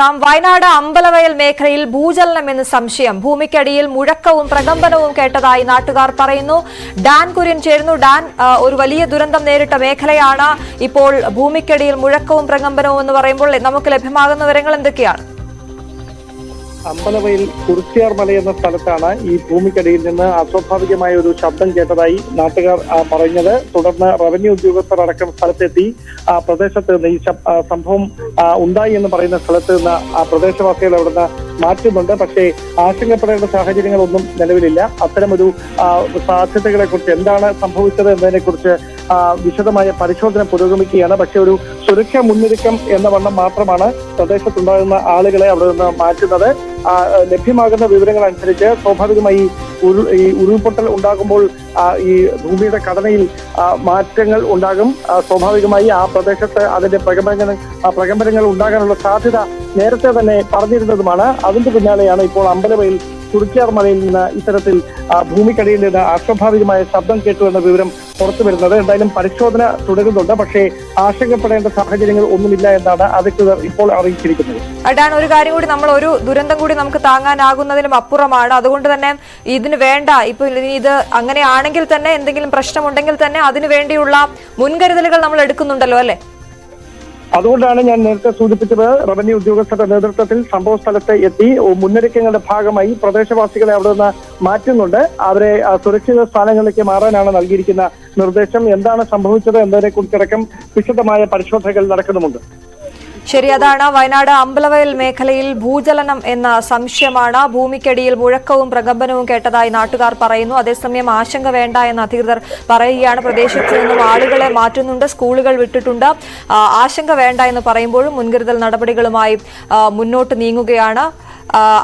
തുടരാം. വയനാട് അമ്പലവയൽ മേഖലയിൽ ഭൂചലനമെന്ന് സംശയം. ഭൂമിക്കടിയിൽ മുഴക്കവും പ്രകമ്പനവും കേട്ടതായി നാട്ടുകാർ പറയുന്നു. ഡാൻ കുര്യൻ ചേരുന്നു. ഡാൻ, ഒരു വലിയ ദുരന്തം നേരിട്ട മേഖലയാണ്. ഇപ്പോൾ ഭൂമിക്കടിയിൽ മുഴക്കവും പ്രകമ്പനവും എന്ന് പറയുമ്പോൾ നമുക്ക് ലഭ്യമാകുന്ന വിവരങ്ങൾ എന്തൊക്കെയാണ്? അമ്പലവയൽ കുറിച്യാർ മല എന്ന സ്ഥലത്താണ് ഈ ഭൂമിക്കടിയിൽ നിന്ന് അസ്വാഭാവികമായ ഒരു ശബ്ദം കേട്ടതായി നാട്ടുകാർ പറഞ്ഞത്. തുടർന്ന് റവന്യൂ ഉദ്യോഗസ്ഥർ അടക്കം സ്ഥലത്തെത്തി പ്രദേശത്ത് നിന്ന് ഈ സംഭവം ഉണ്ടായി എന്ന് പറയുന്ന സ്ഥലത്ത് നിന്ന് പ്രദേശവാസികൾ അവിടുന്ന് മാറ്റുന്നുണ്ട്. പക്ഷേ ആശങ്കപ്പെടേണ്ട സാഹചര്യങ്ങളൊന്നും നിലവിലില്ല. അത്തരമൊരു സാധ്യതകളെ കുറിച്ച്, എന്താണ് സംഭവിച്ചത് എന്നതിനെ കുറിച്ച് വിശദമായ പരിശോധന പുരോഗമിക്കുകയാണ്. പക്ഷേ ഒരു സുരക്ഷാ മുന്നൊരുക്കം എന്ന വണ്ണം മാത്രമാണ് പ്രദേശത്തുണ്ടാകുന്ന ആളുകളെ അവിടെ നിന്ന് മാറ്റുന്നത്. ലഭ്യമാകുന്ന വിവരങ്ങൾ അനുസരിച്ച് സ്വാഭാവികമായി ഈ ഉരുൾപൊട്ടൽ ഉണ്ടാകുമ്പോൾ ഈ ഭൂമിയുടെ ഘടനയിൽ മാറ്റങ്ങൾ ഉണ്ടാകും. സ്വാഭാവികമായി ആ പ്രദേശത്ത് അതിന്റെ പ്രകമ്പനങ്ങൾ ഉണ്ടാകാനുള്ള സാധ്യത നേരത്തെ തന്നെ പറഞ്ഞിരുന്നതുമാണ്. അതിന്റെ പിന്നാലെയാണ് ഇപ്പോൾ അമ്പലവയൽ കുറിച്യാർ മലയിൽ നിന്ന് ഇത്തരത്തിൽ ഭൂമിക്കടിയിൽ നിന്ന് അസ്വാഭാവികമായ ശബ്ദം കേട്ടു എന്ന വിവരം പുറത്തു വരുന്നത്. എന്തായാലും പരിശോധന തുടരുന്നുണ്ട്. പക്ഷേ ആശങ്കപ്പെടേണ്ട സാഹചര്യങ്ങൾ ഒന്നുമില്ല എന്നാണ് അധികൃതർ ഇപ്പോൾ അറിയിച്ചിരിക്കുന്നത്. അതാണ് ഒരു കാര്യം കൂടി, നമ്മൾ ഒരു ദുരന്തം കൂടി നമുക്ക് താങ്ങാനാകുന്നതിനും അപ്പുറമാണ്. അതുകൊണ്ട് തന്നെ ഇതിന് വേണ്ട, ഇപ്പൊ ഇത് അങ്ങനെയാണെങ്കിൽ തന്നെ എന്തെങ്കിലും പ്രശ്നമുണ്ടെങ്കിൽ തന്നെ അതിനു വേണ്ടിയുള്ള മുൻകരുതലുകൾ നമ്മൾ എടുക്കുന്നുണ്ടല്ലോ അല്ലെ? അതുകൊണ്ടാണ് ഞാൻ നേരത്തെ സൂചിപ്പിച്ചത്, റവന്യൂ ഉദ്യോഗസ്ഥരുടെ നേതൃത്വത്തിൽ സംഭവ സ്ഥലത്ത് എത്തി മുന്നൊരുക്കങ്ങളുടെ ഭാഗമായി പ്രദേശവാസികളെ അവിടെ നിന്ന് മാറ്റുന്നുണ്ട്. അവരെ സുരക്ഷിത സ്ഥാനങ്ങളിലേക്ക് മാറാനാണ് നൽകിയിരിക്കുന്ന നിർദ്ദേശം. എന്താണ് സംഭവിച്ചത് എന്നതിനെ കുറിച്ചടക്കം വിശദമായ പരിശോധനകൾ നടക്കുന്നുമുണ്ട്. ശരി, അതാണ് വയനാട് അമ്പലവയൽ മേഖലയിൽ ഭൂചലനം എന്ന സംശയമാണ്. ഭൂമിക്കടിയിൽ മുഴക്കവും പ്രകമ്പനവും കേട്ടതായി നാട്ടുകാർ പറയുന്നു. അതേസമയം ആശങ്ക വേണ്ട എന്ന് അധികൃതർ പറയുകയാണ്. പ്രദേശത്ത് നിന്നും ആളുകളെ മാറ്റുന്നുണ്ട്, സ്കൂളുകൾ വിട്ടിട്ടുണ്ട്. ആശങ്ക വേണ്ട എന്ന് പറയുമ്പോഴും മുൻകരുതൽ നടപടികളുമായി മുന്നോട്ട് നീങ്ങുകയാണ്.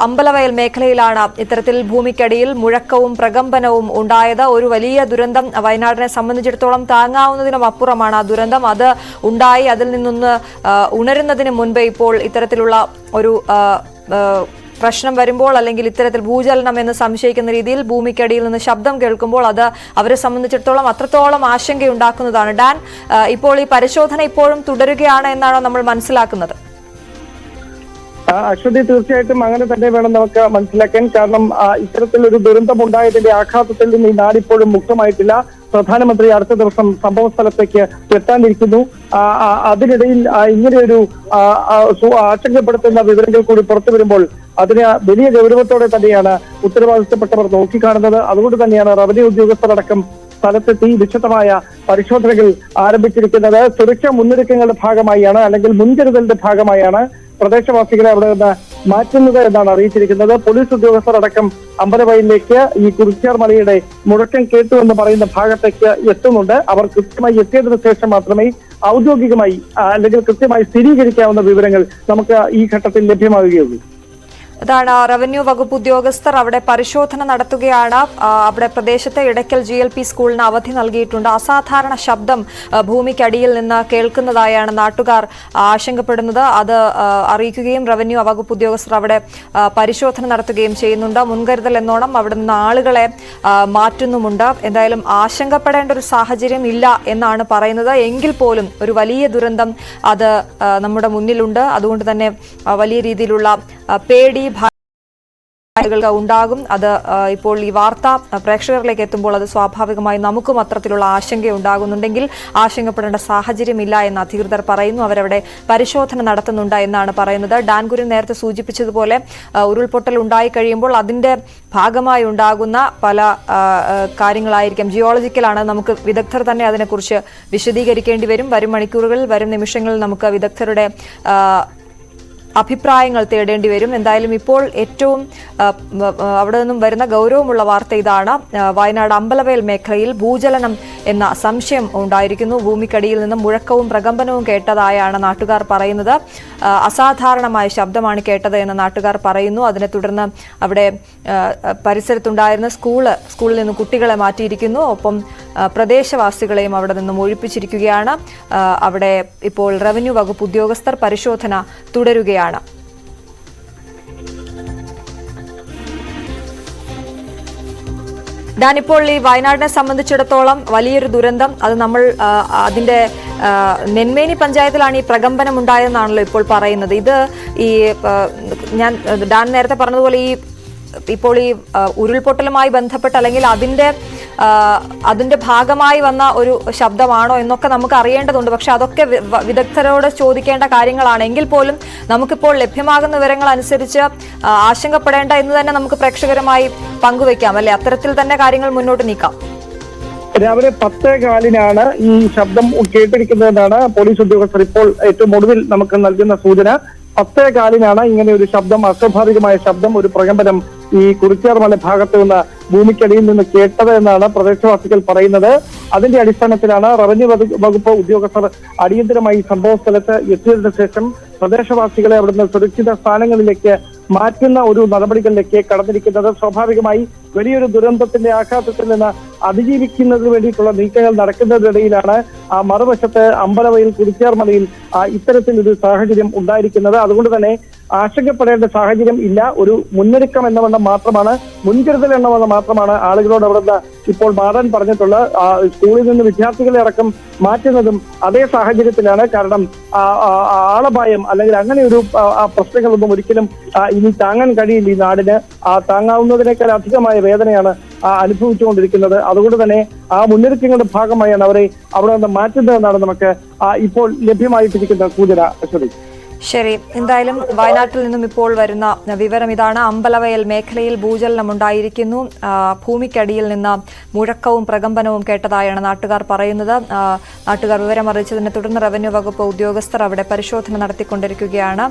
അമ്പലവയൽ മേഖലയിലാണ് ഇത്തരത്തിൽ ഭൂമിക്കടിയിൽ മുഴക്കവും പ്രകമ്പനവും ഉണ്ടായത്. ഒരു വലിയ ദുരന്തം വയനാടിനെ സംബന്ധിച്ചിടത്തോളം താങ്ങാവുന്നതിനും അപ്പുറമാണ് ആ ദുരന്തം. അത് ഉണ്ടായി അതിൽ നിന്നൊന്ന് ഉണരുന്നതിന് മുൻപേ ഇപ്പോൾ ഇത്തരത്തിലുള്ള ഒരു പ്രശ്നം വരുമ്പോൾ, അല്ലെങ്കിൽ ഇത്തരത്തിൽ ഭൂചലനം എന്ന് സംശയിക്കുന്ന രീതിയിൽ ഭൂമിക്കടിയിൽ നിന്ന് ശബ്ദം കേൾക്കുമ്പോൾ അത് അവരെ സംബന്ധിച്ചിടത്തോളം അത്രത്തോളം ആശങ്കയുണ്ടാക്കുന്നതാണ്. ഡാൻ, ഇപ്പോൾ ഈ പരിശോധന ഇപ്പോഴും തുടരുകയാണ് എന്നാണോ നമ്മൾ മനസ്സിലാക്കുന്നത്? അശ്വതി, തീർച്ചയായിട്ടും അങ്ങനെ തന്നെ വേണം നമുക്ക് മനസ്സിലാക്കാൻ. കാരണം ഇത്തരത്തിലൊരു ദുരന്തം ഉണ്ടായതിന്റെ ആഘാതത്തിൽ നിന്ന് ഈ നാടിപ്പോഴും മുക്തമായിട്ടില്ല. പ്രധാനമന്ത്രി അടുത്ത ദിവസം സംഭവ സ്ഥലത്തേക്ക് എത്താനിരിക്കുന്നു. അതിനിടയിൽ ഇങ്ങനെയൊരു ആശങ്കപ്പെടുത്തുന്ന വിവരങ്ങൾ കൂടി പുറത്തു വരുമ്പോൾ അതിന് വലിയ ഗൗരവത്തോടെ തന്നെയാണ് ഉത്തരവാദിത്തപ്പെട്ടവർ നോക്കിക്കാണുന്നത്. അതുകൊണ്ട് തന്നെയാണ് റവന്യൂ ഉദ്യോഗസ്ഥരടക്കം സ്ഥലത്തെത്തി വിശദമായ പരിശോധനകൾ ആരംഭിച്ചിരിക്കുന്നത്. സുരക്ഷാ മുന്നൊരുക്കങ്ങളുടെ ഭാഗമായാണ്, അല്ലെങ്കിൽ മുൻകരുതലിന്റെ ഭാഗമായാണ് പ്രദേശവാസികളെ അവിടെ നിന്ന് മാറ്റുന്നത് എന്നാണ് അറിയിച്ചിരിക്കുന്നത്. പോലീസ് ഉദ്യോഗസ്ഥർ അടക്കം അമ്പലവയലിലേക്ക് ഈ കുറിച്യാർ മലയുടെ മുഴക്കം കേട്ടു എന്ന് പറയുന്ന ഭാഗത്തേക്ക് എത്തുന്നുണ്ട്. അവർ കൃത്യമായി എത്തിയതിനു ശേഷം മാത്രമേ ഔദ്യോഗികമായി അല്ലെങ്കിൽ കൃത്യമായി സ്ഥിരീകരിക്കാവുന്ന വിവരങ്ങൾ നമുക്ക് ഈ ഘട്ടത്തിൽ ലഭ്യമാവുകയുള്ളൂ. അതാണ് റവന്യൂ വകുപ്പ് ഉദ്യോഗസ്ഥർ അവിടെ പരിശോധന നടത്തുകയാണ്. അവിടെ പ്രദേശത്തെ ഇടയ്ക്കൽ GLP സ്കൂളിന് അവധി നൽകിയിട്ടുണ്ട്. അസാധാരണ ശബ്ദം ഭൂമിക്കടിയിൽ നിന്ന് കേൾക്കുന്നതായാണ് നാട്ടുകാർ ആശങ്കപ്പെടുന്നത്. അത് അറിയിക്കുകയും റവന്യൂ വകുപ്പ് ഉദ്യോഗസ്ഥർ അവിടെ പരിശോധന നടത്തുകയും ചെയ്യുന്നുണ്ട്. മുൻകരുതൽ എന്നോണം അവിടെ നിന്ന് ആളുകളെ മാറ്റുന്നുമുണ്ട്. എന്തായാലും ആശങ്കപ്പെടേണ്ട ഒരു സാഹചര്യം ഇല്ല എന്നാണ് പറയുന്നത്. എങ്കിൽ പോലും ഒരു വലിയ ദുരന്തം അത് നമ്മുടെ മുന്നിലുണ്ട്. അതുകൊണ്ട് തന്നെ വലിയ രീതിയിലുള്ള പേടി ഉണ്ടാകും. അത് ഇപ്പോൾ ഈ വാർത്ത പ്രേക്ഷകരിലേക്ക് എത്തുമ്പോൾ അത് സ്വാഭാവികമായി നമുക്കും അത്തരത്തിലുള്ള ആശങ്ക ഉണ്ടാകുന്നുണ്ടെങ്കിൽ ആശങ്കപ്പെടേണ്ട സാഹചര്യമില്ല എന്ന് അധികൃതർ പറയുന്നു. അവരവിടെ പരിശോധന നടത്തുന്നുണ്ട് എന്നാണ് പറയുന്നത്. ഡാൻ കുര്യൻ നേരത്തെ സൂചിപ്പിച്ചതുപോലെ ഉരുൾപൊട്ടൽ ഉണ്ടായി കഴിയുമ്പോൾ അതിന്റെ ഭാഗമായി ഉണ്ടാകുന്ന പല കാര്യങ്ങളായിരിക്കും. ജിയോളജിക്കലാണ്, നമുക്ക് വിദഗ്ധർ തന്നെ അതിനെക്കുറിച്ച് വിശദീകരിക്കേണ്ടി വരും. വരും മണിക്കൂറുകളിൽ, വരും നിമിഷങ്ങളിൽ നമുക്ക് വിദഗ്ധരുടെ അഭിപ്രായങ്ങൾ തേടേണ്ടി വരും. എന്തായാലും ഇപ്പോൾ ഏറ്റവും അവിടെ നിന്നും വരുന്ന ഗൗരവമുള്ള വാർത്ത ഇതാണ്. വയനാട് അമ്പലവയൽ മേഖലയിൽ ഭൂചലനം എന്ന സംശയം ഉണ്ടായിരിക്കുന്നു. ഭൂമിക്കടിയിൽ നിന്നും മുഴക്കവും പ്രകമ്പനവും കേട്ടതായാണ് നാട്ടുകാർ പറയുന്നത്. അസാധാരണമായ ശബ്ദമാണ് കേട്ടത് എന്ന് നാട്ടുകാർ പറയുന്നു. അതിനെ തുടർന്ന് അവിടെ പരിസരത്തുണ്ടായിരുന്ന സ്കൂളിൽ നിന്ന് കുട്ടികളെ മാറ്റിയിരിക്കുന്നു. ഒപ്പം പ്രദേശവാസികളെയും അവിടെ നിന്നും ഒഴിപ്പിച്ചിരിക്കുകയാണ്. അവിടെ ഇപ്പോൾ റവന്യൂ വകുപ്പ് ഉദ്യോഗസ്ഥർ പരിശോധന തുടരുകയാണ്. ഡാൻ, ഇപ്പോൾ ഈ വയനാടിനെ സംബന്ധിച്ചിടത്തോളം വലിയൊരു ദുരന്തം, അത് നമ്മൾ അതിന്റെ നെന്മേനി പഞ്ചായത്തിലാണ് ഈ പ്രകമ്പനം ഉണ്ടായതെന്നാണല്ലോ ഇപ്പോൾ പറയുന്നത്. ഇത് ഈ ഞാൻ ഡാൻ നേരത്തെ പറഞ്ഞതുപോലെ ഇപ്പോൾ ഈ ഉരുൾപൊട്ടലുമായി ബന്ധപ്പെട്ട് അല്ലെങ്കിൽ അതിന്റെ ഭാഗമായി വന്ന ഒരു ശബ്ദമാണോ എന്നൊക്കെ നമുക്ക് അറിയേണ്ടതുണ്ട്. പക്ഷെ അതൊക്കെ വിദഗ്ധരോട് ചോദിക്കേണ്ട കാര്യങ്ങളാണ്. എങ്കിൽ പോലും നമുക്കിപ്പോൾ ലഭ്യമാകുന്ന വിവരങ്ങൾ അനുസരിച്ച് ആശങ്കപ്പെടേണ്ട എന്ന് തന്നെ നമുക്ക് പ്രേക്ഷകരുമായി പങ്കുവെക്കാം അല്ലെ? അത്തരത്തിൽ തന്നെ കാര്യങ്ങൾ മുന്നോട്ട് നീക്കാം. രാവിലെ 10:15 ഈ ശബ്ദം കേട്ടിരിക്കുന്നതെന്നാണ് പോലീസ് ഉദ്യോഗസ്ഥർ ഇപ്പോൾ ഏറ്റവും ഒടുവിൽ നമുക്ക് നൽകുന്ന സൂചന. 10:15 ഇങ്ങനെ ഒരു ശബ്ദം, അസ്വാഭാവികമായ ശബ്ദം, ഒരു പ്രകമ്പനം ഈ കുറിച്യാർമല ഭാഗത്ത് നിന്ന് ഭൂമിക്കടിയിൽ നിന്ന് കേട്ടത് എന്നാണ് പ്രദേശവാസികൾ പറയുന്നത്. അതിന്റെ അടിസ്ഥാനത്തിലാണ് റവന്യൂ വകുപ്പ് ഉദ്യോഗസ്ഥർ അടിയന്തരമായി സംഭവ സ്ഥലത്ത് എത്തിയതിനു ശേഷം പ്രദേശവാസികളെ അവിടുന്ന് സുരക്ഷിത സ്ഥാനങ്ങളിലേക്ക് മാറ്റുന്ന ഒരു നടപടികളിലേക്ക് കടന്നിരിക്കുന്നത്. സ്വാഭാവികമായി വലിയൊരു ദുരന്തത്തിന്റെ ആഘാതത്തിൽ നിന്ന് അതിജീവിക്കുന്നതിന് വേണ്ടിയിട്ടുള്ള നീക്കങ്ങൾ നടക്കുന്നതിനിടയിലാണ് മറുവശത്ത് അമ്പലവയൽ കുറിച്യാർമലയിൽ ഇത്തരത്തിലൊരു സാഹചര്യം ഉണ്ടായിരിക്കുന്നത്. അതുകൊണ്ട് തന്നെ ആശങ്കപ്പെടേണ്ട സാഹചര്യം ഇല്ല. ഒരു മുന്നൊരുക്കം എന്ന വണ്ണം മാത്രമാണ്, മുൻകരുതൽ എന്ന വണ്ണം മാത്രമാണ് ആളുകളോട് അവിടെ ഇപ്പോൾ മാറാൻ പറഞ്ഞിട്ടുള്ളത്. സ്കൂളിൽ നിന്ന് വിദ്യാർത്ഥികളെ അടക്കം മാറ്റുന്നതും അതേ സാഹചര്യത്തിലാണ്. കാരണം ആളപായം അല്ലെങ്കിൽ അങ്ങനെ ഒരു പ്രശ്നങ്ങളൊന്നും ഒരിക്കലും ഇനി താങ്ങാൻ കഴിയില്ല ഈ നാടിന്. താങ്ങാവുന്നതിനേക്കാൾ അധികമായ വേദനയാണ് അനുഭവിച്ചുകൊണ്ടിരിക്കുന്നത്. അതുകൊണ്ട് തന്നെ ആ മുന്നൊരുക്കങ്ങളുടെ ഭാഗമായാണ് അവരെ അവിടെ നിന്ന് മാറ്റുന്നതെന്നാണ് നമുക്ക് ഇപ്പോൾ ലഭ്യമായിട്ടിരിക്കുന്ന സൂചന. അശ്വതി, ശരി. എന്തായാലും വയനാട്ടിൽ നിന്നും ഇപ്പോൾ വരുന്ന വിവരം ഇതാണ്. അമ്പലവയൽ മേഖലയിൽ ഭൂചലനം ഉണ്ടായിരിക്കുന്നു. ഭൂമിക്കടിയിൽ നിന്ന് മുഴക്കവും പ്രകമ്പനവും കേട്ടതായാണ് നാട്ടുകാർ പറയുന്നത്. നാട്ടുകാർ വിവരം അറിയിച്ചതിനെ തുടർന്ന് റവന്യൂ വകുപ്പ് ഉദ്യോഗസ്ഥർ അവിടെ പരിശോധന നടത്തിക്കൊണ്ടിരിക്കുകയാണ്.